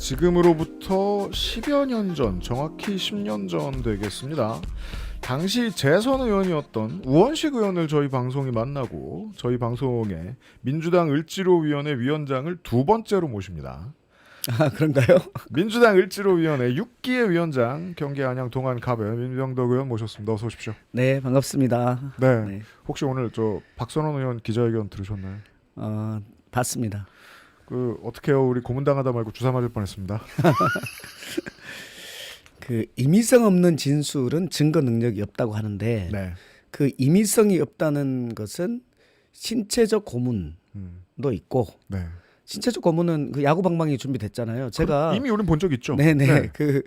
지금으로부터 10여 년 전, 정확히 10년 전 되겠습니다. 당시 재선 의원이었던 우원식 의원을 저희 방송이 만나고 저희 방송에 민주당 을지로위원회 위원장을 두 번째로 모십니다. 아, 그런가요? 민주당 을지로위원회 6기의 위원장 경기 안양 동안 가변 민병덕 의원 모셨습니다. 어서 오십시오. 네, 반갑습니다. 네. 네. 혹시 오늘 저 박선원 의원 기자회견 들으셨나요? 봤습니다. 어떻게요? 우리 고문당하다 말고 주사 맞을 뻔했습니다. 그 임의성 없는 진술은 증거 능력이 없다고 하는데 네. 그 임의성이 없다는 것은 신체적 고문도 있고 네. 신체적 고문은 그 야구 방망이 준비됐잖아요. 제가 이미 우린 본 적 있죠. 네네 네. 그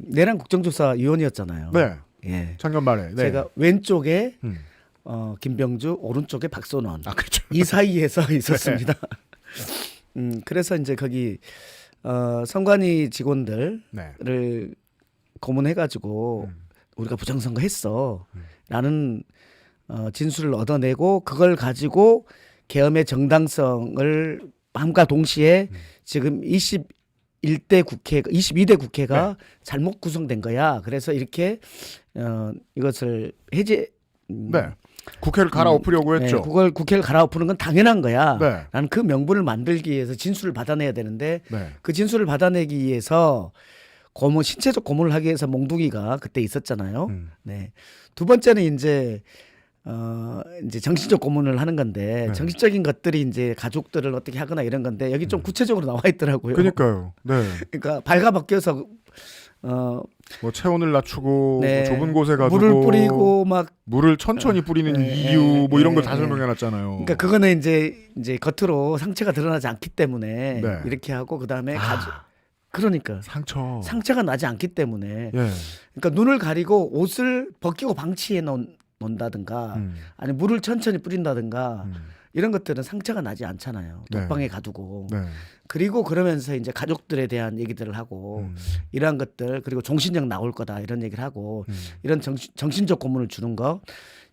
내란 국정조사 위원이었잖아요. 네. 예. 작년 말에. 네. 제가 왼쪽에 음. 김병주, 오른쪽에 박선원. 아, 그렇죠. 이 사이에서 있었습니다. 그래서 이제 거기 선관위 직원들을 네. 고문해가지고 우리가 부정선거했어라는 진술을 얻어내고 그걸 가지고 계엄의 정당성을 함과 동시에 지금 22대 국회가 네. 잘못 구성된 거야. 그래서 이렇게 이것을 해제. 네. 국회를 갈아엎으려고 했죠. 네, 그걸 국회를 갈아엎는 건 당연한 거야. 네. 나는 그 명분을 만들기 위해서 진술을 받아내야 되는데 네. 그 진술을 받아내기 위해서 신체적 고문을 하기 위해서 몽둥이가 그때 있었잖아요. 네. 두 번째는 이제 정신적 고문을 하는 건데 네. 정신적인 것들이 이제 가족들을 어떻게 하거나 이런 건데 여기 좀 구체적으로 나와 있더라고요. 그러니까요. 네. 그러니까 발가벗겨서 뭐 체온을 낮추고 네. 뭐 좁은 곳에 가두고 물을 뿌리고 막 물을 천천히 뿌리는 네. 이유 뭐 이런 거 다 네. 설명해 놨잖아요. 그러니까 그거는 이제 겉으로 상처가 드러나지 않기 때문에 네. 이렇게 하고 그다음에 아. 그러니까 상처가 나지 않기 때문에 예. 그러니까 눈을 가리고 옷을 벗기고 방치해 놓는다든가 아니 물을 천천히 뿌린다든가 이런 것들은 상처가 나지 않잖아요. 네. 독방에 가두고 네. 그리고 그러면서 이제 가족들에 대한 얘기들을 하고 이러한 것들 그리고 종신령 나올 거다 이런 얘기를 하고 이런 정신적 고문을 주는 거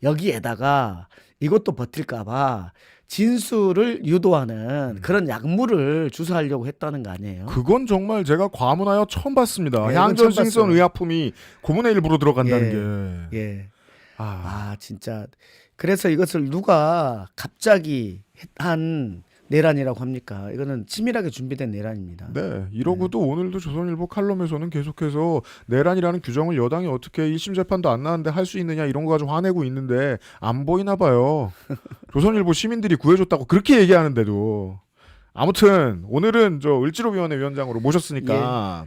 여기에다가 이것도 버틸까봐 진술을 유도하는 그런 약물을 주사하려고 했다는 거 아니에요? 그건 정말 제가 과문하여 처음 봤습니다. 네, 향전신성 처음 봤어요. 의약품이 고문의 일부로 들어간다는 게. 예. 진짜 그래서 이것을 누가 갑자기 한 내란이라고 합니까? 이거는 치밀하게 준비된 내란입니다. 네, 이러고도 오늘도 조선일보 칼럼에서는 계속해서 내란이라는 규정을 여당이 어떻게 1심 재판도 안 나왔는데 할 수 있느냐 이런 거 가지고 화내고 있는데 안 보이나 봐요. 조선일보 시민들이 구해줬다고 그렇게 얘기하는데도. 아무튼 오늘은 저 을지로위원회 위원장으로 모셨으니까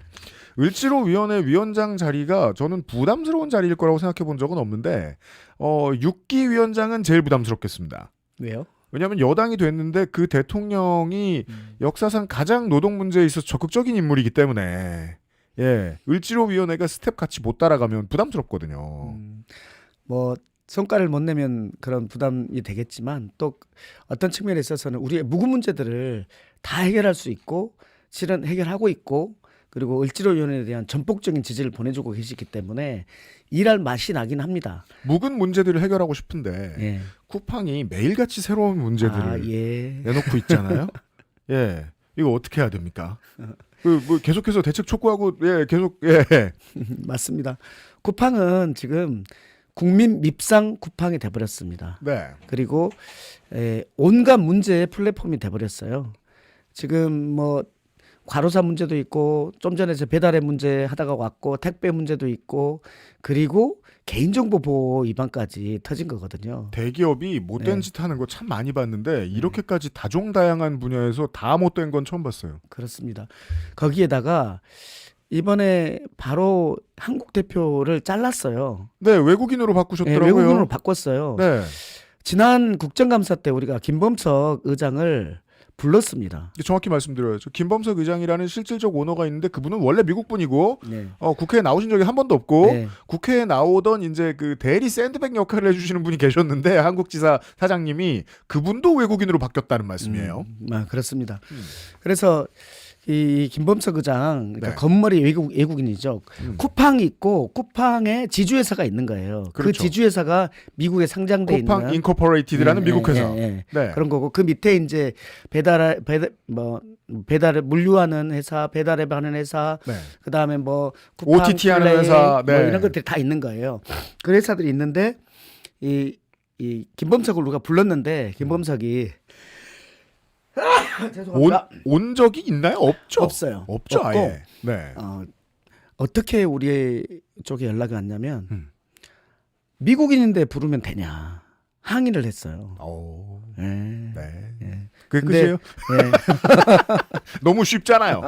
을지로위원회 위원장 자리가 저는 부담스러운 자리일 거라고 생각해 본 적은 없는데 6기 위원장은 제일 부담스럽겠습니다. 왜요? 왜냐하면 여당이 됐는데 그 대통령이 역사상 가장 노동 문제에 있어서 적극적인 인물이기 때문에 을지로위원회가 스텝 같이 못 따라가면 부담스럽거든요. 뭐 성과를 못 내면 그런 부담이 되겠지만 또 어떤 측면에 있어서는 우리의 묵은 문제들을 다 해결할 수 있고 실은 해결하고 있고 그리고 을지로위원회에 대한 전폭적인 지지를 보내주고 계시기 때문에 일할 맛이 나긴 합니다. 묵은 문제들을 해결하고 싶은데 쿠팡이 매일같이 새로운 문제들을 내놓고 있잖아요. 이거 어떻게 해야 됩니까? 뭐 계속해서 대책 촉구하고 계속 맞습니다. 쿠팡은 지금 국민 밉상 쿠팡이 돼버렸습니다. 네. 그리고 온갖 문제의 플랫폼이 돼버렸어요. 지금 뭐 과로사 문제도 있고 좀 전에 배달의 문제 하다가 왔고 택배 문제도 있고 그리고 개인정보 보호 위반까지 터진 거거든요. 대기업이 못된 짓 하는 거 참 많이 봤는데 이렇게까지 다종다양한 분야에서 다 못된 건 처음 봤어요. 그렇습니다. 거기에다가 이번에 바로 한국 대표를 잘랐어요. 네, 외국인으로 바꾸셨더라고요. 외국인으로 바꿨어요. 네. 지난 국정감사 때 우리가 김범석 의장을 불렀습니다. 정확히 말씀드려야죠. 김범석 의장이라는 실질적 오너가 있는데 그분은 원래 미국 분이고 국회에 나오신 적이 한 번도 없고 국회에 나오던 이제 그 대리 샌드백 역할을 해주시는 분이 계셨는데 한국지사 사장님이 그분도 외국인으로 바뀌었다는 말씀이에요. 그렇습니다. 그래서 이 김범석 의장 그러니까 네. 건머리 외국인이죠. 쿠팡이 있고 쿠팡에 지주회사가 있는 거예요. 그 그렇죠. 지주회사가 미국에 상장돼 쿠팡 있는 인코퍼레이티드라는 미국 회사. 예. 네. 그런 거고 그 밑에 이제 배달을 물류하는 회사, 배달앱 하는 회사, 네. 그다음에 뭐 쿠팡 OTT 하는 플레이, 회사, 네. 뭐 이런 것들이 다 있는 거예요. 그 회사들이 있는데 이 김범석을 누가 불렀는데 김범석이 죄송합니다. 온 적이 있나요? 없죠. 없어요. 없죠. 없고, 아예. 네. 어떻게 우리 쪽에 연락이 왔냐면 미국인인데 부르면 되냐 항의를 했어요. 오. 예. 네. 예. 그게 근데- 끝이에요? 예. 너무 쉽잖아요.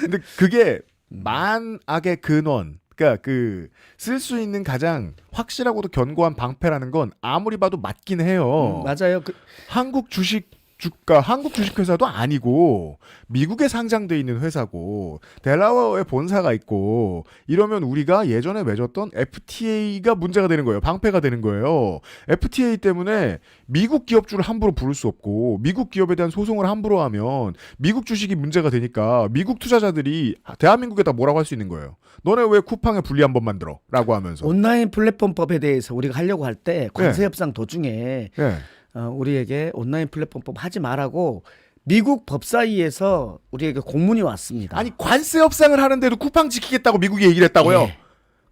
근데 그게 만악의 근원. 그러니까 그 쓸 수 있는 가장 확실하고도 견고한 방패라는 건 아무리 봐도 맞긴 해요. 맞아요. 한국 주가 한국 주식회사도 아니고 미국에 상장돼 있는 회사고 델라웨어에 본사가 있고 이러면 우리가 예전에 맺었던 FTA가 문제가 되는 거예요. 방패가 되는 거예요. FTA 때문에 미국 기업주를 함부로 부를 수 없고 미국 기업에 대한 소송을 함부로 하면 미국 주식이 문제가 되니까 미국 투자자들이 대한민국에다 뭐라고 할 수 있는 거예요. 너네 왜 쿠팡에 분리 한번 만들어? 라고 하면서. 온라인 플랫폼법에 대해서 우리가 하려고 할 때 관세 협상 도중에 네. 우리에게 온라인 플랫폼법 하지 말라고 미국 법사위에서 우리에게 공문이 왔습니다. 아니 관세 협상을 하는데도 쿠팡 지키겠다고 미국이 얘기를 했다고요? 예.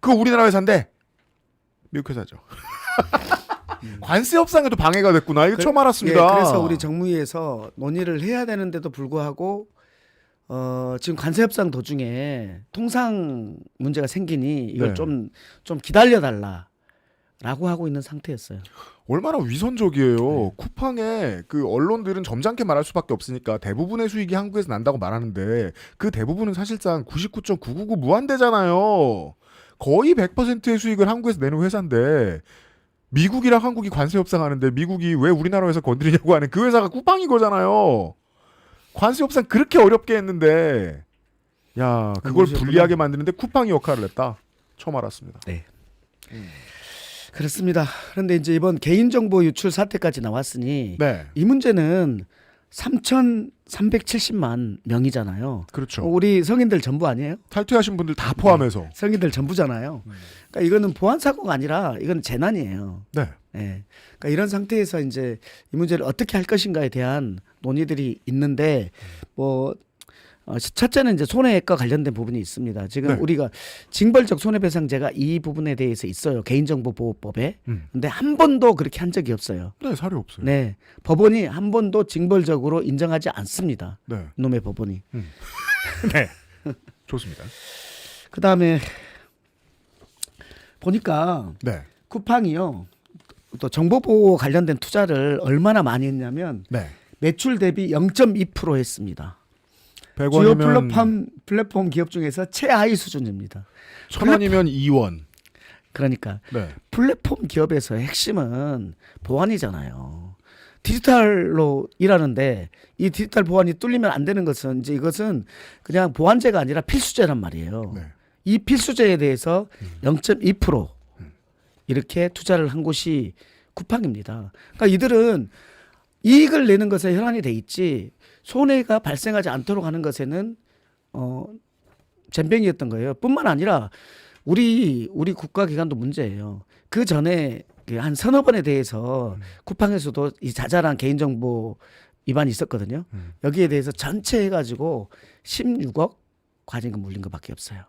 그거 우리나라 회사인데 미국 회사죠. 관세 협상에도 방해가 됐구나. 이거 처음 알았습니다. 예, 그래서 우리 정무위에서 논의를 해야 되는데도 불구하고 지금 관세 협상 도중에 통상 문제가 생기니 이걸 네. 좀 기다려 달라라고 하고 있는 상태였어요. 얼마나 위선적이에요. 쿠팡의 그 언론들은 점잖게 말할 수밖에 없으니까 대부분의 수익이 한국에서 난다고 말하는데 그 대부분은 사실상 99.999 무한대잖아요. 거의 100%의 수익을 한국에서 내는 회사인데 미국이랑 한국이 관세 협상하는데 미국이 왜 우리나라 회사 건드리냐고 하는 그 회사가 쿠팡인 거잖아요. 관세 협상 그렇게 어렵게 했는데 야 그걸 모르셨구나. 불리하게 만드는데 쿠팡이 역할을 했다. 처음 알았습니다. 네. 그렇습니다. 그런데 이제 이번 개인정보 유출 사태까지 나왔으니 네, 이 문제는 3,370만 명이잖아요. 그렇죠. 우리 성인들 전부 아니에요? 탈퇴하신 분들 다 포함해서. 성인들 전부잖아요. 그러니까 이거는 보안 사고가 아니라 이건 재난이에요. 네. 예. 그러니까 이런 상태에서 이제 이 문제를 어떻게 할 것인가에 대한 논의들이 있는데 뭐 첫째는 이제 손해과 관련된 부분이 있습니다. 지금 네. 우리가 징벌적 손해배상제가 이 부분에 대해서 있어요. 개인정보보호법에. 근데 한 번도 그렇게 한 적이 없어요. 네, 사례 없어요. 네. 법원이 한 번도 징벌적으로 인정하지 않습니다. 네. 이놈의 법원이. 네. 좋습니다. 그다음에 보니까 네. 쿠팡이요. 또 정보보호 관련된 투자를 얼마나 많이 했냐면 네. 매출 대비 0.2% 했습니다. 100원이면 주요 플랫폼 기업 중에서 최하위 수준입니다. 1000원이면 2원. 그러니까 네. 플랫폼 기업에서의 핵심은 보안이잖아요. 디지털로 일하는데 이 디지털 보안이 뚫리면 안 되는 것은 이제 이것은 그냥 보안제가 아니라 필수제란 말이에요. 네. 이 필수제에 대해서 0.2% 이렇게 투자를 한 곳이 쿠팡입니다. 그러니까 이들은 이익을 내는 것에 혈안이 돼 있지 손해가 발생하지 않도록 하는 것에는 젬병이었던 거예요. 뿐만 아니라 우리 국가기관도 문제예요. 그 전에 한 서너 번에 대해서 쿠팡에서도 이 자잘한 개인정보 위반이 있었거든요. 여기에 대해서 전체 해가지고 16억 과징금 물린 것밖에 없어요.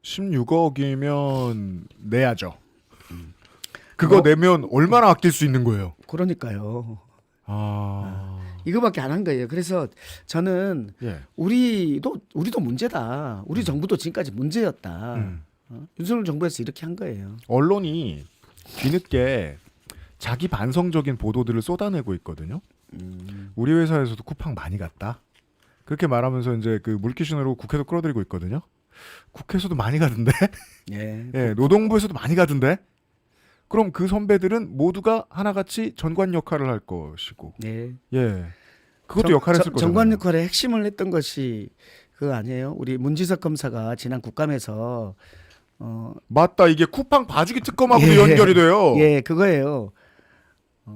16억이면 내야죠. 그거 뭐- 내면 얼마나 아낄 수 있는 거예요? 그러니까요. 아. 이거밖에 안 한 거예요. 그래서 저는 예. 우리도 문제다. 우리 정부도 지금까지 문제였다. 음. 윤석열 정부에서 이렇게 한 거예요. 언론이 뒤늦게 자기 반성적인 보도들을 쏟아내고 있거든요. 우리 회사에서도 쿠팡 많이 갔다. 그렇게 말하면서 이제 그 물귀신으로 국회도 끌어들이고 있거든요. 국회에서도 많이 가던데. 예. 예, 노동부에서도 많이 가던데. 그럼 그 선배들은 모두가 하나같이 전관 역할을 할 것이고. 네. 예. 그것도 역할을 했을 거잖아요. 정관 역할의 핵심을 했던 것이 그거 아니에요? 우리 문지석 검사가 지난 국감에서 맞다. 이게 쿠팡 봐주기 특검하고도 예. 연결이 돼요. 예, 그거예요.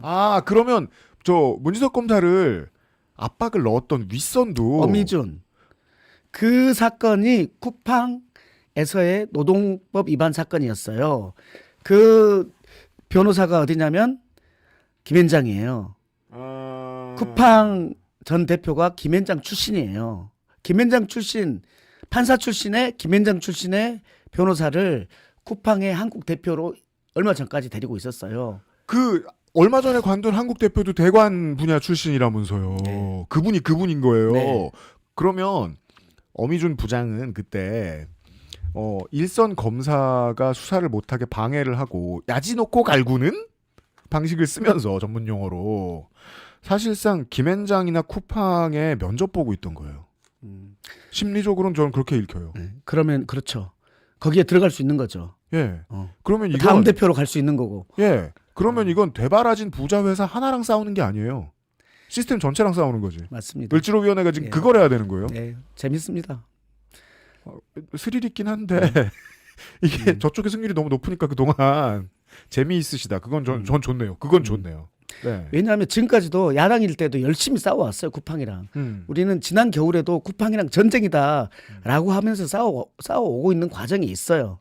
아, 그러면 저 문지석 검사를 압박을 넣었던 윗선도 어미준. 그 사건이 쿠팡에서의 노동법 위반 사건이었어요. 그 변호사가 어디냐면 김앤장이에요. 쿠팡 전 대표가 김앤장 출신이에요. 김앤장 출신, 판사 출신의 김앤장 출신의 변호사를 쿠팡의 한국 대표로 얼마 전까지 데리고 있었어요. 그 얼마 전에 관둔 한국 대표도 대관 분야 출신이라면서요. 네. 그분이 그분인 거예요. 네. 그러면 어미준 부장은 그때 일선 검사가 수사를 못하게 방해를 하고 야지 놓고 갈구는 방식을 쓰면서 전문 용어로 사실상 김앤장이나 쿠팡에 면접 보고 있던 거예요. 심리적으로는 저는 그렇게 읽혀요. 네. 그러면 그렇죠. 거기에 들어갈 수 있는 거죠. 예. 어. 그러면 이건 다음 대표로 갈 수 있는 거고. 예. 그러면 이건 되바라진 부자 회사 하나랑 싸우는 게 아니에요. 시스템 전체랑 싸우는 거지. 맞습니다. 을지로위원회가 지금 예. 그걸 해야 되는 거예요. 네, 재밌습니다. 스릴 있긴 한데 이게 저쪽의 승률이 너무 높으니까 그동안 재미있으시다. 그건 전 좋네요. 그건 좋네요. 네. 왜냐하면 지금까지도 야당일 때도 열심히 싸워왔어요. 쿠팡이랑. 우리는 지난 겨울에도 쿠팡이랑 전쟁이다라고 하면서 싸워오고 있는 과정이 있어요.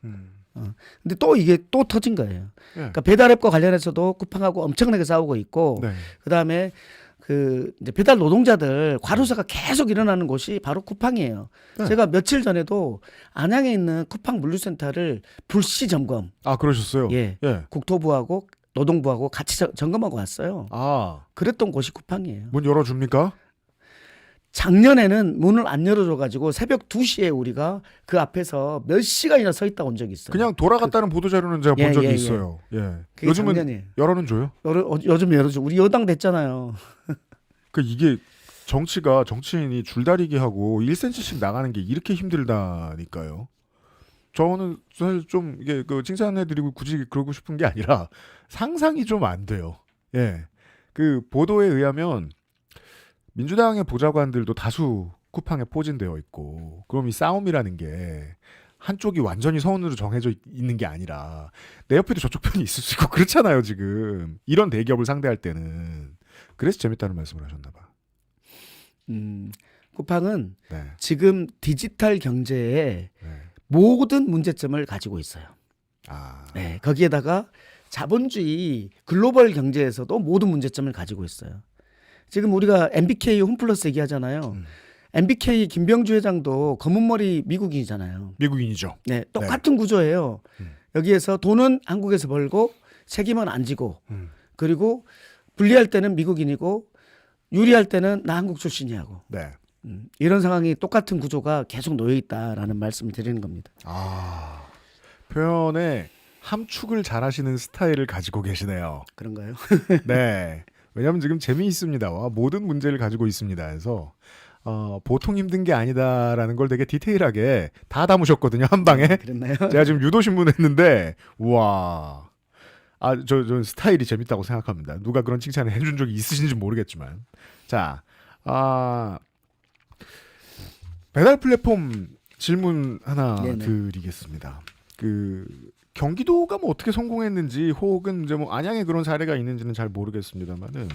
근데 또 이게 또 터진 거예요. 네. 그러니까 배달앱과 관련해서도 쿠팡하고 엄청나게 싸우고 있고, 네. 그다음에 그 이제 배달 노동자들 과로사가 계속 일어나는 곳이 바로 쿠팡이에요. 네. 제가 며칠 전에도 안양에 있는 쿠팡 물류센터를 불시 점검, 아 그러셨어요? 예, 예. 국토부하고 노동부하고 같이 점검하고 왔어요. 아, 그랬던 곳이 쿠팡이에요. 문 열어줍니까? 작년에는 문을 안 열어줘가지고 새벽 2시에 우리가 그 앞에서 몇 시간이나 서 있다 온 적이 있어요. 그냥 돌아갔다는 보도 자료는 제가 본 적이 예. 있어요. 예. 그게 요즘은 작년이에요. 열어는 줘요. 요즘 열어줘. 우리 여당 됐잖아요. 그 이게 정치인이 줄다리기 하고 1cm씩 나가는 게 이렇게 힘들다니까요. 저는 사실 좀 이게 그 칭찬해드리고 굳이 그러고 싶은 게 아니라 상상이 좀 안 돼요. 예. 그 보도에 의하면 민주당의 보좌관들도 다수 쿠팡에 포진되어 있고, 그럼 이 싸움이라는 게 한쪽이 완전히 선으로 정해져 있는 게 아니라 내 옆에도 저쪽 편이 있을 수 있고 그렇잖아요. 지금 이런 대기업을 상대할 때는. 그래서 재밌다는 말씀을 하셨나 봐. 쿠팡은 네. 지금 디지털 경제에 네. 모든 문제점을 가지고 있어요. 아. 네, 거기에다가 자본주의 글로벌 경제에서도 모든 문제점을 가지고 있어요. 지금 우리가 MBK 홈플러스 얘기하잖아요. MBK 김병주 회장도 검은머리 미국인이잖아요. 미국인이죠. 네, 똑같은 구조예요. 여기에서 돈은 한국에서 벌고 책임은 안 지고, 그리고 불리할 때는 미국인이고 유리할 때는 나 한국 출신이하고. 네. 이런 상황이 똑같은 구조가 계속 놓여 있다라는 말씀을 드리는 겁니다. 아. 표현에 함축을 잘하시는 스타일을 가지고 계시네요. 그런가요? 네. 왜냐하면 지금 재미있습니다와 모든 문제를 가지고 있습니다. 해서 보통 힘든 게 아니다라는 걸 되게 디테일하게 다 담으셨거든요. 한 방에. 그랬나요? 제가 지금 유도신문 했는데 우와. 저 스타일이 재밌다고 생각합니다. 누가 그런 칭찬을 해준 적이 있으신지 모르겠지만. 자, 배달 플랫폼 질문 하나 네네. 드리겠습니다. 그 경기도가 뭐 어떻게 성공했는지 혹은 이제 뭐 안양에 그런 사례가 있는지는 잘 모르겠습니다만은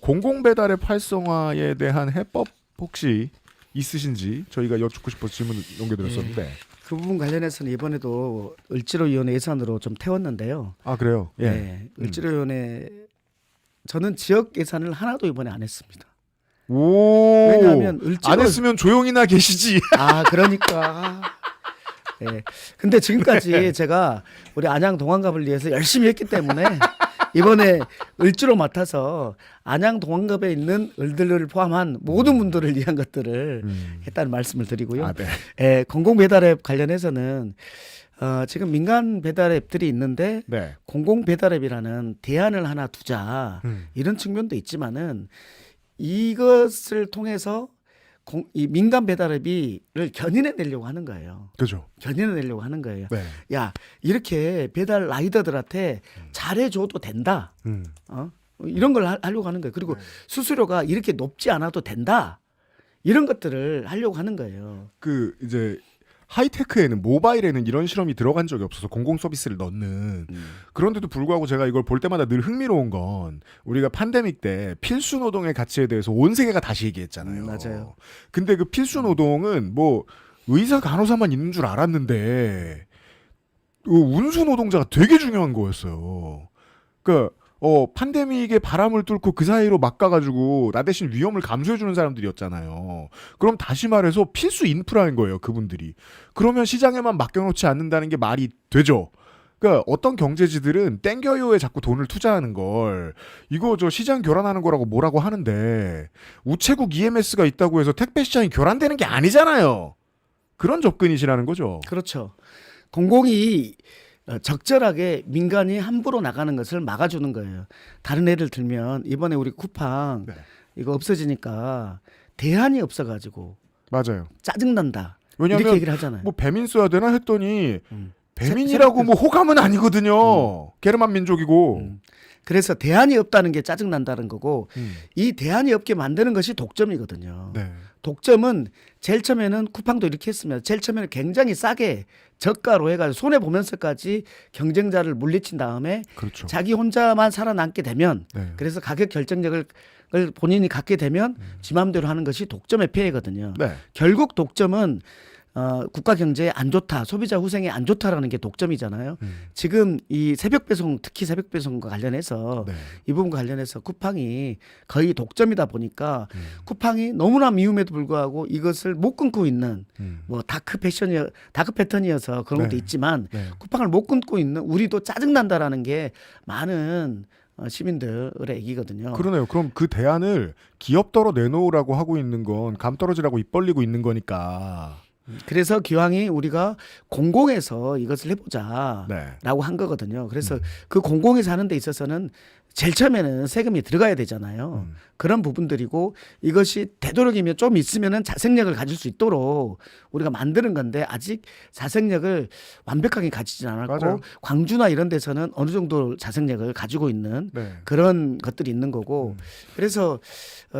공공 배달의 활성화에 대한 해법 혹시 있으신지 저희가 여쭙고 싶어서 질문을 넘겨드렸었는데. 그 부분 관련해서는 이번에도 을지로위원회 예산으로 좀 태웠는데요. 아 그래요? 예. 네, 을지로위원회 저는 지역 예산을 하나도 이번에 안 했습니다. 오. 왜냐하면 을지로 안 했으면 조용히나 계시지. 그러니까. 네. 근데 지금까지 제가 우리 안양 동안갑을 위해서 열심히 했기 때문에 이번에 을지로 맡아서 안양 동안갑에 있는 을들을 포함한 모든 분들을 위한 것들을 했다는 말씀을 드리고요. 네. 공공 배달앱 관련해서는 지금 민간 배달앱들이 있는데 네. 공공 배달앱이라는 대안을 하나 두자 이런 측면도 있지만은 이것을 통해서 이 민간 배달앱이를 견인해 내려고 하는 거예요. 그죠. 견인해 내려고 하는 거예요. 네. 야, 이렇게 배달 라이더들한테 잘해줘도 된다. 이런 걸 하려고 하는 거예요. 그리고 수수료가 이렇게 높지 않아도 된다. 이런 것들을 하려고 하는 거예요. 그 이제 하이테크에는 모바일에는 이런 실험이 들어간 적이 없어서 공공 서비스를 넣는 그런데도 불구하고 제가 이걸 볼 때마다 늘 흥미로운 건 우리가 팬데믹 때 필수 노동의 가치에 대해서 온 세계가 다시 얘기했잖아요. 맞아요. 근데 그 필수 노동은 뭐 의사 간호사만 있는 줄 알았는데 운수 노동자가 되게 중요한 거였어요. 그러니까 팬데믹의 바람을 뚫고 그 사이로 막가가지고 나 대신 위험을 감수해주는 사람들이었잖아요. 그럼 다시 말해서 필수 인프라인 거예요, 그분들이. 그러면 시장에만 맡겨놓지 않는다는 게 말이 되죠. 그러니까 어떤 경제지들은 땡겨요에 자꾸 돈을 투자하는 걸 이거 저 시장 교란하는 거라고 뭐라고 하는데 우체국 EMS가 있다고 해서 택배 시장이 교란되는 게 아니잖아요. 그런 접근이시라는 거죠. 그렇죠. 공공이 적절하게 민간이 함부로 나가는 것을 막아주는 거예요. 다른 예를 들면 이번에 우리 쿠팡 네. 이거 없어지니까 대안이 없어가지고 맞아요. 짜증난다. 왜냐하면 이렇게 얘기를 하잖아요. 뭐 배민 써야 되나 했더니 배민이라고 뭐 호감은 아니거든요. 게르만 민족이고. 그래서 대안이 없다는 게 짜증난다는 거고 이 대안이 없게 만드는 것이 독점이거든요. 네. 독점은 제일 처음에는 쿠팡도 이렇게 했습니다. 제일 처음에는 굉장히 싸게 저가로 해가지고 손해 보면서까지 경쟁자를 물리친 다음에 그렇죠. 자기 혼자만 살아남게 되면 네. 그래서 가격 결정력을 본인이 갖게 되면 지 마음대로 하는 것이 독점의 폐해거든요. 네. 결국 독점은 국가 경제에 안 좋다, 소비자 후생에 안 좋다라는 게 독점이잖아요. 지금 이 새벽 배송, 특히 새벽 배송과 관련해서 네. 이 부분과 관련해서 쿠팡이 거의 독점이다 보니까 쿠팡이 너무나 미움에도 불구하고 이것을 못 끊고 있는 뭐 다크 패턴이어서 그런 것도 네. 있지만 네. 쿠팡을 못 끊고 있는 우리도 짜증난다라는 게 많은 시민들의 얘기거든요. 그러네요. 그럼 그 대안을 기업더러 내놓으라고 하고 있는 건 감떨어지라고 입 벌리고 있는 거니까. 그래서 기왕이 우리가 공공에서 이것을 해보자라고 네. 한 거거든요. 그래서 그 공공에서 하는 데 있어서는 제일 처음에는 세금이 들어가야 되잖아요. 그런 부분들이고 이것이 되도록이면 좀 있으면은 자생력을 가질 수 있도록 우리가 만드는 건데 아직 자생력을 완벽하게 가지진 않았고 맞아요. 광주나 이런 데서는 어느 정도 자생력을 가지고 있는 네. 그런 것들이 있는 거고 그래서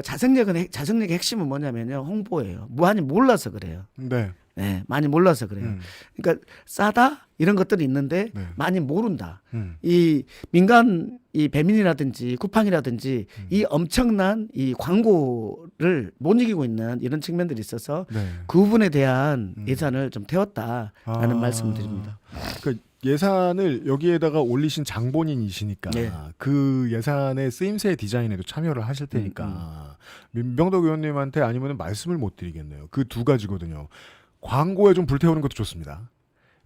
자생력의 핵심은 뭐냐면요. 홍보예요. 많이 몰라서 그래요. 네. 네, 많이 몰라서 그래요. 그러니까 싸다 이런 것들이 있는데 네. 많이 모른다. 이 민간 이 배민이라든지 쿠팡이라든지 이 엄청난 이 광고를 못 이기고 있는 이런 측면들이 있어서 네. 그 부분에 대한 예산을 좀 태웠다라는 말씀을 드립니다. 그 예산을 여기에다가 올리신 장본인이시니까 네. 그 예산의 쓰임새 디자인에도 참여를 하실 테니까 민병덕 의원님한테 아니면 말씀을 못 드리겠네요. 그 두 가지거든요. 광고에 좀 불태우는 것도 좋습니다.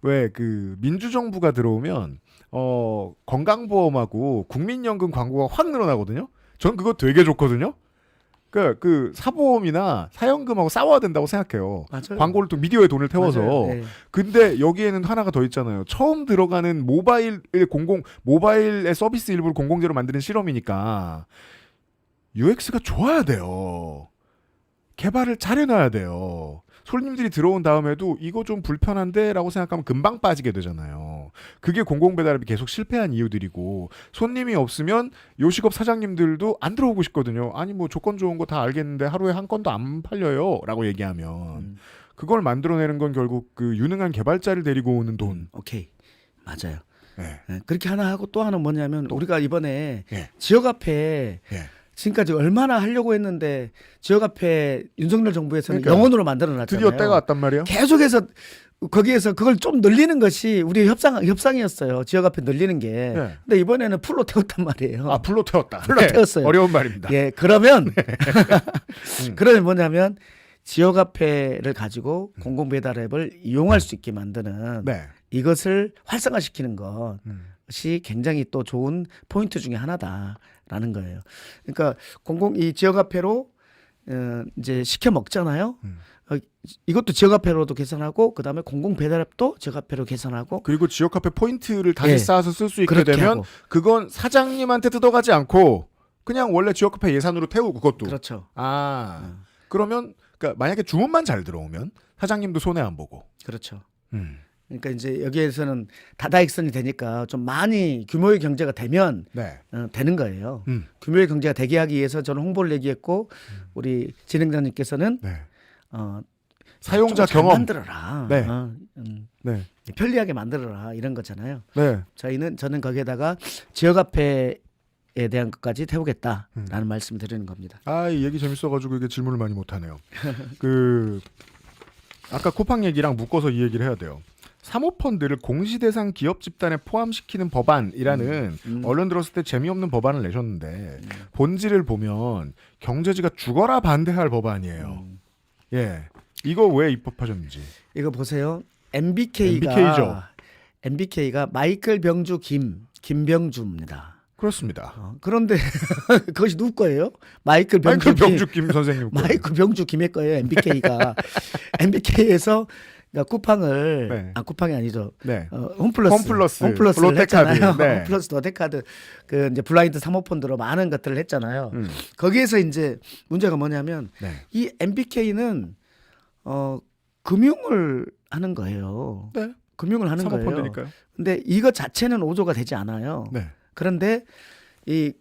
왜 그 민주정부가 들어오면 건강보험하고 국민연금 광고가 확 늘어나거든요. 전 그거 되게 좋거든요. 그러니까 그 사보험이나 사연금하고 싸워야 된다고 생각해요. 맞아요. 광고를 또 미디어에 돈을 태워서. 맞아요. 네. 근데 여기에는 하나가 더 있잖아요. 처음 들어가는 모바일의 서비스 일부를 공공재로 만드는 실험이니까 UX가 좋아야 돼요. 개발을 잘 해놔야 돼요. 손님들이 들어온 다음에도 이거 좀 불편한데 라고 생각하면 금방 빠지게 되잖아요. 그게 공공배달앱이 계속 실패한 이유들이고 손님이 없으면 요식업 사장님들도 안 들어오고 싶거든요. 아니 뭐 조건 좋은 거 다 알겠는데 하루에 한 건도 안 팔려요 라고 얘기하면 그걸 만들어내는 건 결국 그 유능한 개발자를 데리고 오는 돈. 오케이. 맞아요. 네. 네, 그렇게 하나 하고 또 하나 뭐냐면 우리가 이번에 예. 지역 앞에 예. 지금까지 얼마나 하려고 했는데 지역 앞에 윤석열 정부에서는 그러니까요. 영원으로 만들어놨잖아요. 드디어 때가 왔단 말이에요. 계속해서 거기에서 그걸 좀 늘리는 것이 우리 협상이었어요. 지역 앞에 늘리는 게. 네. 근데 이번에는 풀로 태웠단 말이에요. 아 풀로 태웠다. 풀로 태웠어요. 어려운 말입니다. 예, 그러면 그러면 뭐냐면 지역 앞에를 가지고 공공배달앱을 이용할 수 있게 만드는 네. 이것을 활성화시키는 것이 굉장히 또 좋은 포인트 중에 하나다라는 거예요. 그러니까 이 지역 앞에로 이제 시켜 먹잖아요. 이것도 지역 앞에로도 계산하고 그다음에 공공 배달앱도 지역 앞에로 계산하고 그리고 지역 카페 포인트를 다시 예. 쌓아서 쓸 수 있게 그렇게 되면 하고. 그건 사장님한테 뜯어가지 않고 그냥 원래 지역 카페 예산으로 태우고 그것도. 그렇죠. 그러면 그러니까 만약에 주문만 잘 들어오면 사장님도 손해 안 보고. 그렇죠. 음. 그러니까 이제 여기에서는 다다익선이 되니까 좀 많이 규모의 경제가 되면 네. 되는 거예요. 음. 규모의 경제가 되게 하기 위해서 저는 홍보를 얘기했고 우리 진행자님께서는 네. 사용자 잘 경험. 만들어라. 네. 네. 편리하게 만들어라 이런 거잖아요. 네. 저는 거기에다가 지역화폐에 대한 것까지 태우겠다라는 말씀을 드리는 겁니다. 이 얘기 재밌어가지고 이게 질문을 많이 못하네요. 그 아까 쿠팡 얘기랑 묶어서 이 얘기를 해야 돼요. 사모펀드를 공시대상 기업 집단에 포함시키는 법안이라는 언론 들었을 때 재미없는 법안을 내셨는데 본질을 보면 경제지가 죽어라 반대할 법안이에요. 예, 이거 왜 입법하셨는지. 이거 보세요. MBK죠. MBK가 마이클 병주 김병주입니다. 그렇습니다. 그런데 그것이 누구 거예요? 마이클 병주 김 선생님. 마이클 병주 김의 거예요. MBK가 MBK에서 그러니까 쿠팡을 네. 쿠팡이 아니죠. 네. 홈플러스를 롯데카드. 했잖아요. 네. 홈플러스 롯데카드 그 이제 블라인드 사모펀드로 많은 것들을 했잖아요. 거기에서 이제 문제가 뭐냐면 네. 이 MBK는 금융을 하는 거예요. 네. 금융을 하는 거예요. 사모펀드니까요. 근데 이거 자체는 5조가 되지 않아요. 네. 그런데 이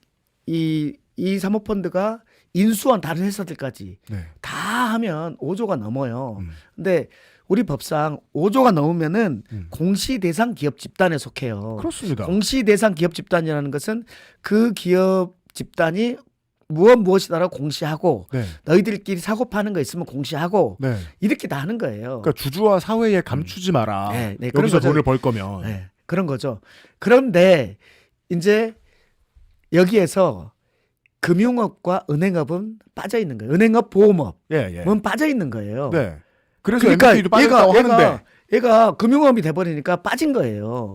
사모펀드가 인수한 다른 회사들까지 네. 다 하면 5조가 넘어요. 근데 우리 법상 5조가 넘으면은 공시 대상 기업 집단에 속해요. 그렇습니다. 공시 대상 기업 집단이라는 것은 그 기업 집단이 무엇이다라고 공시하고 네. 너희들끼리 사고 파는 거 있으면 공시하고 네. 이렇게 다 하는 거예요. 그러니까 주주와 사회에 감추지 마라. 네, 그런 여기서 거죠. 돈을 벌 거면. 네, 그런 거죠. 그런데 이제 여기에서 금융업과 은행업은 빠져 있는 거예요. 은행업, 보험업, 예. 은 빠져 있는 거예요. 네. 그래서 그러니까 MBK도 빠졌다고 하는데. 얘가 금융업이 돼버리니까 빠진 거예요.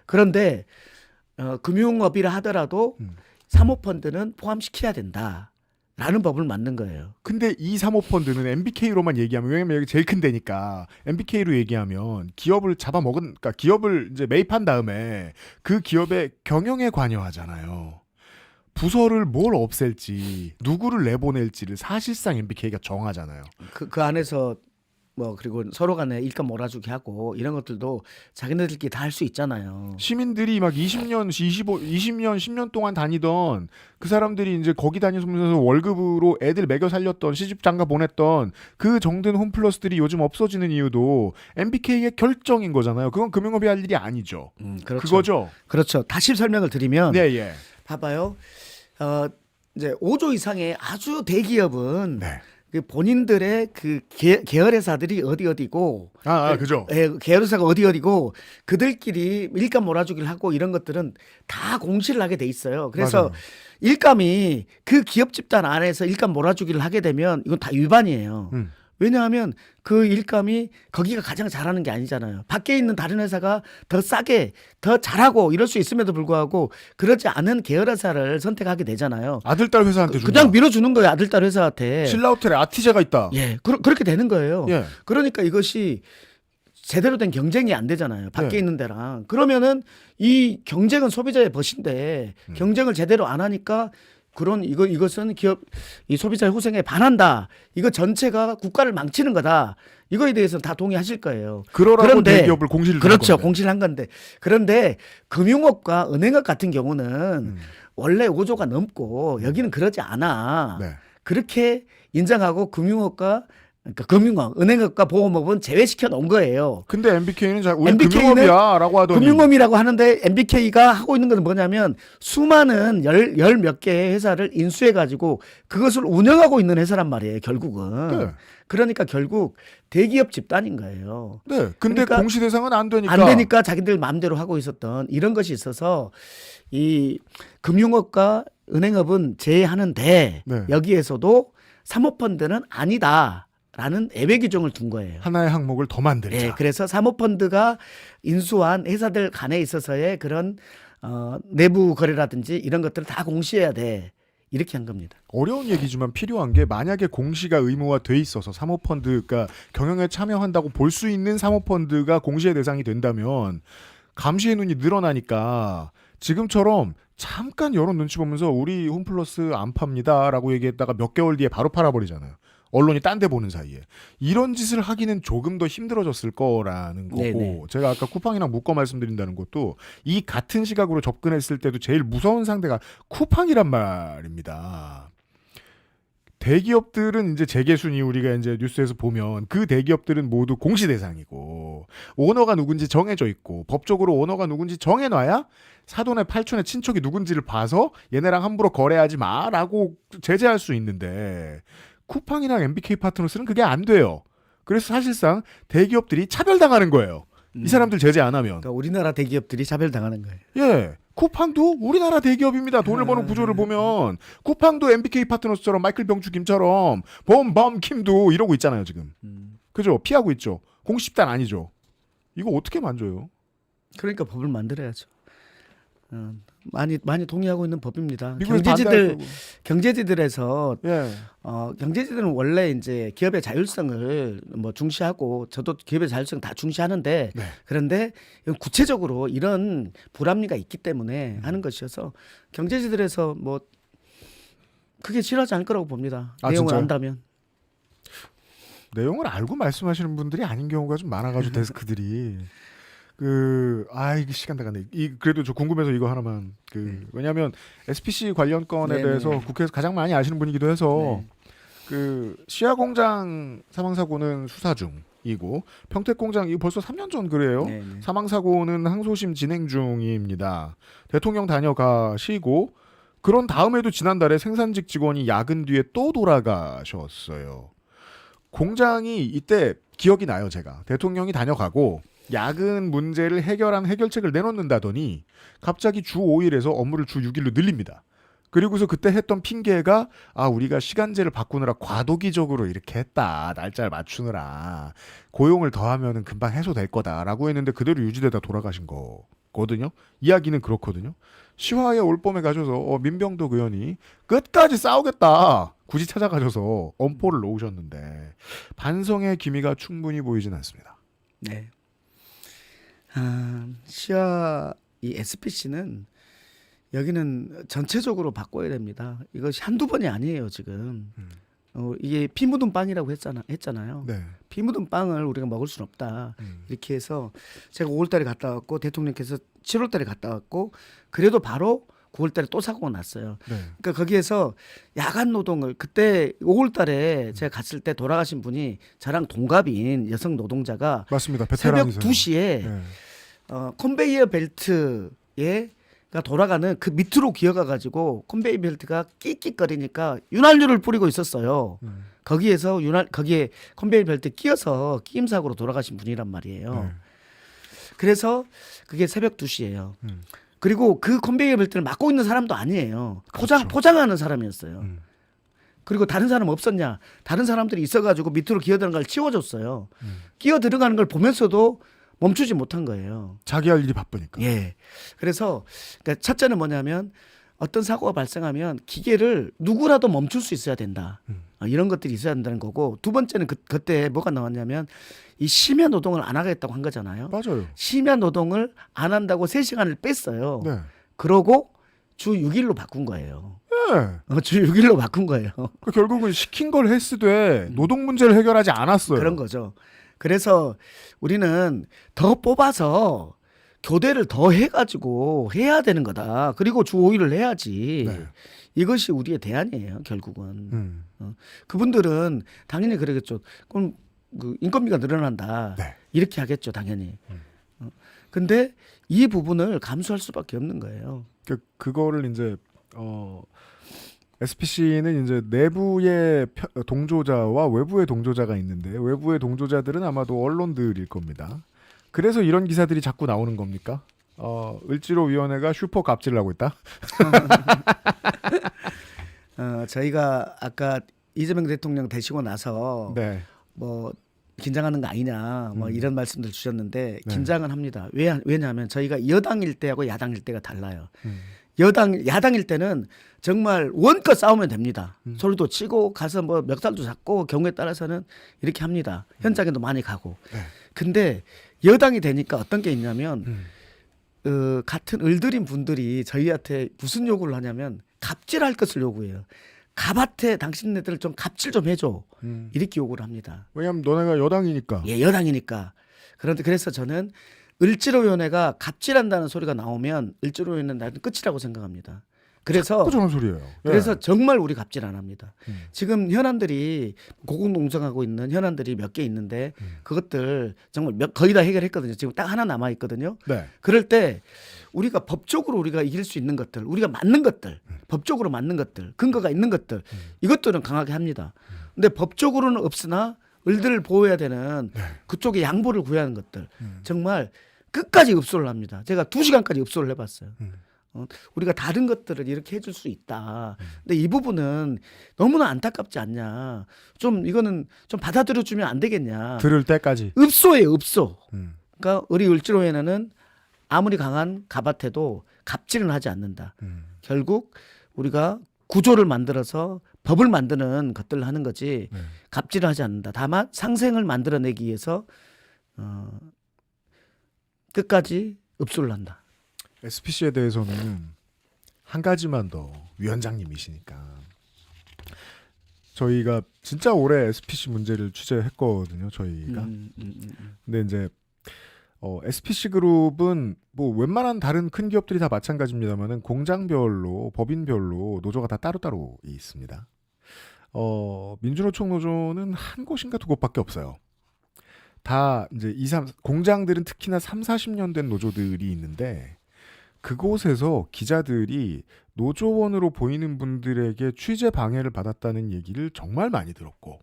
그런데 금융업이라 하더라도 사모펀드는 포함시켜야 된다라는 법을 만든 거예요. 근데 이 사모펀드는 MBK로만 얘기하면, 왜냐면 여기 제일 큰 데니까 MBK로 얘기하면 기업을 그러니까 기업을 이제 매입한 다음에 그 기업의 경영에 관여하잖아요. 부서를 뭘 없앨지, 누구를 내보낼지를 사실상 MBK가 정하잖아요. 그 안에서 그리고 서로 간에 일감 몰아주기 하고 이런 것들도 자기네들끼리 다 할 수 있잖아요. 시민들이 막 20년, 10년 동안 다니던 그 사람들이 이제 거기 다니면서 월급으로 애들 먹여 살렸던, 시집 장가 보냈던 그 정든 홈플러스들이 요즘 없어지는 이유도 MBK의 결정인 거잖아요. 그건 금융업이 할 일이 아니죠. 그렇죠. 그거죠. 그렇죠. 다시 설명을 드리면 네. 봐봐요. 이제 5조 이상의 아주 대기업은 네. 그 본인들의 그 계열회사들이 어디고 그죠. 계열회사가 어디고 그들끼리 일감 몰아주기를 하고 이런 것들은 다 공시를 하게 돼 있어요. 그래서 맞아요. 일감이 그 기업 집단 안에서 일감 몰아주기를 하게 되면 이건 다 위반이에요. 왜냐하면 그 일감이 거기가 가장 잘하는 게 아니잖아요. 밖에 있는 다른 회사가 더 싸게 더 잘하고 이럴 수 있음에도 불구하고 그러지 않은 계열회사를 선택하게 되잖아요. 아들딸 회사한테 준다. 그냥 밀어주는 거예요. 아들딸 회사한테. 신라호텔에 아티제가 있다. 예, 그렇게 되는 거예요. 예. 그러니까 이것이 제대로 된 경쟁이 안 되잖아요. 밖에 예. 있는 데랑. 그러면은 이 경쟁은 소비자의 벗인데 경쟁을 제대로 안 하니까 이것은 이 소비자의 후생에 반한다. 이거 전체가 국가를 망치는 거다. 이거에 대해서는 다 동의하실 거예요. 그러라고 대기업을 공시를 그렇죠. 건데. 공시를 한 건데. 그런데 금융업과 은행업 같은 경우는 원래 5조가 넘고 여기는 그러지 않아. 네. 그렇게 인정하고 금융업, 은행업과 보험업은 제외시켜 놓은 거예요. 근데 MBK는 우리 MBK 는 금융업이야라고 하더니 금융업이라고 하는데 MBK가 하고 있는 건 뭐냐면 수많은 열 몇 개의 회사를 인수해 가지고 그것을 운영하고 있는 회사란 말이에요. 결국은. 네. 그러니까 결국 대기업 집단인 거예요. 네. 근데 그러니까 공시 대상은 안 되니까. 안 되니까 자기들 마음대로 하고 있었던 이런 것이 있어서 이 금융업과 은행업은 제외하는데 네. 여기에서도 사모펀드는 아니다. 라는 예외 규정을 둔 거예요. 하나의 항목을 더 만들자. 예, 그래서 사모펀드가 인수한 회사들 간에 있어서의 그런 내부 거래라든지 이런 것들을 다 공시해야 돼. 이렇게 한 겁니다. 어려운 얘기지만 필요한 게, 만약에 공시가 의무화돼 있어서 사모펀드가 경영에 참여한다고 볼 수 있는 사모펀드가 공시의 대상이 된다면 감시의 눈이 늘어나니까 지금처럼 잠깐 여론 눈치 보면서 우리 홈플러스 안 팝니다라고 얘기했다가 몇 개월 뒤에 바로 팔아버리잖아요. 언론이 딴 데 보는 사이에. 이런 짓을 하기는 조금 더 힘들어졌을 거라는 거고, 네네. 제가 아까 쿠팡이랑 묶어 말씀드린다는 것도 이 같은 시각으로 접근했을 때도 제일 무서운 상대가 쿠팡이란 말입니다. 대기업들은 이제 재계 순위 우리가 이제 뉴스에서 보면 그 대기업들은 모두 공시 대상이고 오너가 누군지 정해져 있고 법적으로 오너가 누군지 정해놔야 사돈의 팔촌의 친척이 누군지를 봐서 얘네랑 함부로 거래하지 마라고 제재할 수 있는데 쿠팡이랑 MBK 파트너스는 그게 안 돼요. 그래서 사실상 대기업들이 차별당하는 거예요. 이 사람들 제재 안 하면. 그러니까 우리나라 대기업들이 차별당하는 거예요. 예. 쿠팡도 우리나라 대기업입니다. 돈을 버는 구조를 보면 쿠팡도 MBK 파트너스처럼 마이클 병추 김처럼 범범 킴도 이러고 있잖아요 지금. 그죠? 피하고 있죠. 공시 집단 아니죠. 이거 어떻게 만져요? 그러니까 법을 만들어야죠. 많이 동의하고 있는 법입니다. 미국에서 반대할 거고. 경제지들에서 예. 경제지들은 원래 이제 기업의 자율성을 뭐 중시하고 저도 기업의 자율성 다 중시하는데 네. 그런데 이건 구체적으로 이런 불합리가 있기 때문에 하는 것이어서 경제지들에서 뭐 크게 싫어하지 않을 거라고 봅니다. 아, 내용을 진짜요? 안다면. 내용을 알고 말씀하시는 분들이 아닌 경우가 좀 많아가지고 데스크들이 이게 시간 다 갔네. 그래도 저 궁금해서 이거 하나만 왜냐하면 SPC 관련 건에 네네. 대해서 국회에서 가장 많이 아시는 분이기도 해서 네. 시야 공장 사망 사고는 수사 중이고 평택 공장 이거 벌써 3년 전 그래요. 네, 네. 사망 사고는 항소심 진행 중입니다. 대통령 다녀가시고 그런 다음에도 지난달에 생산직 직원이 야근 뒤에 또 돌아가셨어요. 공장이 이때 기억이 나요, 제가. 대통령이 다녀가고 야근 문제를 해결한 해결책을 내놓는다더니 갑자기 주 5일에서 업무를 주 6일로 늘립니다. 그리고서 그때 했던 핑계가 우리가 시간제를 바꾸느라 과도기적으로 이렇게 했다. 날짜를 맞추느라. 고용을 더하면은 금방 해소될 거다라고 했는데 그대로 유지되다 돌아가신 거거든요. 이야기는 그렇거든요. 시화에 올 봄에 가셔서 민병덕 의원이 끝까지 싸우겠다. 굳이 찾아가셔서 엄포를 놓으셨는데 반성의 기미가 충분히 보이진 않습니다. 네. 시야 이 SPC는 여기는 전체적으로 바꿔야 됩니다. 이것이 한두 번이 아니에요 지금. 이게 피 묻은 빵이라고 했잖아요. 네. 피 묻은 빵을 우리가 먹을 수는 없다. 이렇게 해서 제가 5월달에 갔다 왔고 대통령께서 7월달에 갔다 왔고 그래도 바로 9월달에 또 사고가 났어요. 네. 그러니까 거기에서 야간 노동을 그때 5월달에 제가 갔을 때 돌아가신 분이 저랑 동갑인 여성 노동자가 맞습니다. 새벽 베테랑이세요. 2시에 네. 컨베이어 벨트가 돌아가는 그 밑으로 기어가가지고 컨베이어 벨트가 끽끽거리니까 윤활유를 뿌리고 있었어요. 거기에 컨베이어 벨트 끼어서 끼임 사고로 돌아가신 분이란 말이에요. 네. 그래서 그게 새벽 2시예요. 그리고 그 컨베이어 벨트를 막고 있는 사람도 아니에요. 그렇죠. 포장하는 사람이었어요. 그리고 다른 사람 없었냐? 다른 사람들이 있어가지고 밑으로 기어 들어간 걸 치워줬어요. 끼어 들어가는 걸 보면서도 멈추지 못한 거예요. 자기 할 일이 바쁘니까. 예. 그래서 그러니까 첫째는 뭐냐면 어떤 사고가 발생하면 기계를 누구라도 멈출 수 있어야 된다. 이런 것들이 있어야 된다는 거고 두 번째는 그때 뭐가 나왔냐면 이 심야 노동을 안 하겠다고 한 거잖아요. 맞아요. 심야 노동을 안 한다고 3시간을 뺐어요. 네. 그러고 주 6일로 바꾼 거예요. 네. 주 6일로 바꾼 거예요. 결국은 시킨 걸 했으되 노동 문제를 해결하지 않았어요. 그런 거죠. 그래서 우리는 더 뽑아서 교대를 더 해가지고 해야 되는 거다. 그리고 주 5일을 해야지. 네. 이것이 우리의 대안이에요. 결국은. 그분들은 당연히 그러겠죠. 그럼 그 인건비가 늘어난다. 네. 이렇게 하겠죠. 당연히. 근데 이 부분을 감수할 수밖에 없는 거예요. 그거를 이제 SPC는 이제 내부의 동조자와 외부의 동조자가 있는데 외부의 동조자들은 아마도 언론들일 겁니다. 그래서 이런 기사들이 자꾸 나오는 겁니까? 을지로위원회가 슈퍼 갑질을 하고 있다? 저희가 아까 이재명 대통령 되시고 나서 네. 뭐 긴장하는 거 아니냐 뭐 이런 말씀들 주셨는데 네. 긴장은 합니다. 왜냐하면 저희가 여당일 때하고 야당일 때가 달라요. 야당일 때는 정말 원껏 싸우면 됩니다. 소리도 치고 가서 뭐 멱살도 잡고 경우에 따라서는 이렇게 합니다. 현장에도 많이 가고. 네. 근데 여당이 되니까 어떤 게 있냐면 같은 을들인 분들이 저희한테 무슨 요구를 하냐면 갑질할 것을 요구해요. 갑한테 당신네들 좀 갑질 좀 해줘. 이렇게 요구를 합니다. 왜냐하면 너네가 여당이니까. 예, 여당이니까. 그런데 그래서 저는 을지로위원회가 갑질한다는 소리가 나오면 을지로위원회는 나는 끝이라고 생각합니다. 그래서 자꾸 저런 소리예요. 예. 그래서 정말 우리 갑질 안 합니다. 음. 지금 현안들이 고공농성하고 있는 현안들이 몇 개 있는데 그것들 정말 거의 다 해결했거든요. 지금 딱 하나 남아 있거든요. 네. 그럴 때 우리가 법적으로 우리가 이길 수 있는 것들, 우리가 맞는 것들, 법적으로 맞는 것들, 근거가 있는 것들, 이것들은 강하게 합니다. 근데 법적으로는 없으나 을들을 보호해야 되는 그쪽에 양보를 구하는 것들 정말 끝까지 읍소를 합니다. 제가 2시간까지 읍소를 해봤어요. 우리가 다른 것들을 이렇게 해줄 수 있다. 근데 이 부분은 너무나 안타깝지 않냐. 좀 이거는 좀 받아들여주면 안 되겠냐. 들을 때까지. 읍소예요, 읍소. 음. 그러니까 우리 을지로에는 아무리 강한 가밭에도 갑질은 하지 않는다. 결국 우리가 구조를 만들어서 법을 만드는 것들을 하는 거지 갑질을 하지 않는다. 다만 상생을 만들어내기 위해서 끝까지 읍소를 한다. SPC에 대해서는 한 가지만 더 위원장님이시니까 저희가 진짜 오래 SPC 문제를 취재했거든요. 저희가. 근데 이제 SPC 그룹은 뭐 웬만한 다른 큰 기업들이 다 마찬가지입니다만은 공장별로 법인별로 노조가 다 따로따로 있습니다. 민주노총 노조는 한 곳인가 두 곳밖에 없어요. 다 이제 공장들은 특히나 3, 40년 된 노조들이 있는데 그곳에서 기자들이 노조원으로 보이는 분들에게 취재 방해를 받았다는 얘기를 정말 많이 들었고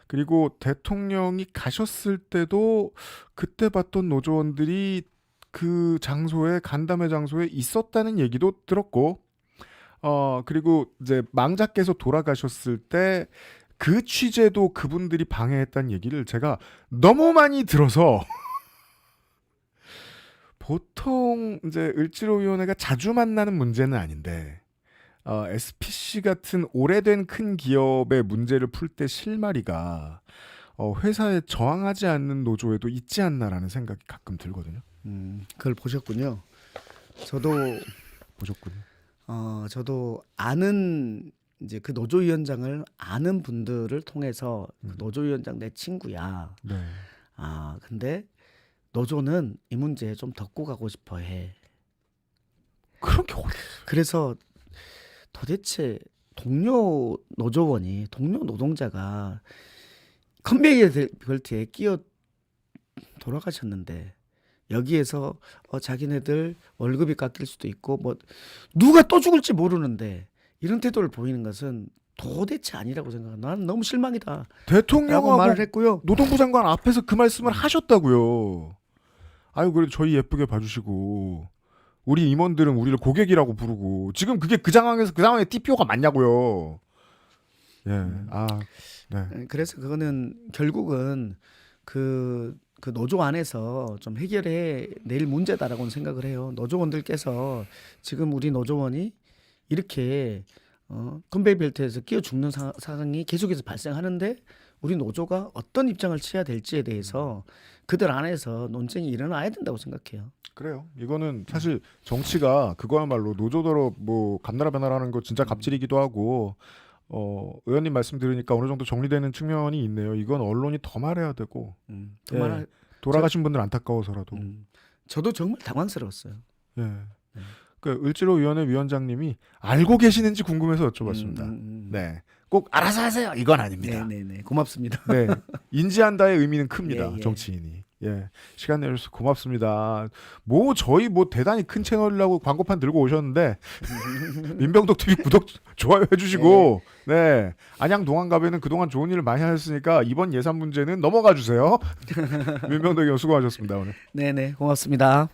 그리고 대통령이 가셨을 때도 그때 봤던 노조원들이 그 장소에 간담회 장소에 있었다는 얘기도 들었고 그리고 이제 망자께서 돌아가셨을 때 그 취재도 그분들이 방해했다는 얘기를 제가 너무 많이 들어서 보통 이제 을지로위원회가 자주 만나는 문제는 아닌데 SPC 같은 오래된 큰 기업의 문제를 풀 때 실마리가 회사에 저항하지 않는 노조에도 있지 않나라는 생각이 가끔 들거든요. 그걸 보셨군요. 저도 보셨군요. 저도 아는 이제 그 노조위원장을 아는 분들을 통해서 그 노조위원장 내 친구야. 네. 근데 노조는 이 문제에 좀 덮고 가고 싶어 해. 그런 게 어디? 그래서 도대체 동료 노조원이 동료 노동자가 컨베이어 벨트에 끼어 돌아가셨는데 여기에서 자기네들 월급이 깎일 수도 있고 뭐 누가 또 죽을지 모르는데 이런 태도를 보이는 것은 도대체 아니라고 생각합니다. 나는 너무 실망이다. 라고 대통령하고 말을 했고요. 노동부 장관 앞에서 그 말씀을 하셨다고요. 아유 그래도 저희 예쁘게 봐주시고 우리 임원들은 우리를 고객이라고 부르고 지금 그게 그 상황에 TPO가 맞냐고요. 예, 네. 그래서 그거는 결국은 그 노조 안에서 좀 해결해 낼 문제다라고는 생각을 해요. 노조원들께서 지금 우리 노조원이 이렇게 컨베이 벨트에서 끼어 죽는 상황이 계속해서 발생하는데 우리 노조가 어떤 입장을 취해야 될지에 대해서 그들 안에서 논쟁이 일어나야 된다고 생각해요. 그래요. 이거는 사실 정치가 그거야말로 노조더러 뭐 감나라 배나라는 거 진짜 갑질이기도 하고 의원님 말씀 들으니까 어느 정도 정리되는 측면이 있네요. 이건 언론이 더 말해야 되고 돌아가신 분들 안타까워서라도. 저도 정말 당황스러웠어요. 예. 그 을지로위원회 위원장님이 알고 계시는지 궁금해서 여쭤봤습니다. 네, 꼭 알아서 하세요. 이건 아닙니다. 네, 고맙습니다. 네, 인지한다의 의미는 큽니다. 예. 정치인이. 예, 시간 내주셔서 고맙습니다. 뭐 저희 뭐 대단히 큰 채널이라고 광고판 들고 오셨는데 민병덕 TV 구독 좋아요 해주시고 네 안양 동안갑에는 그동안 좋은 일을 많이 하셨으니까 이번 예산 문제는 넘어가 주세요. 민병덕 의원 수고하셨습니다 오늘. 네, 고맙습니다.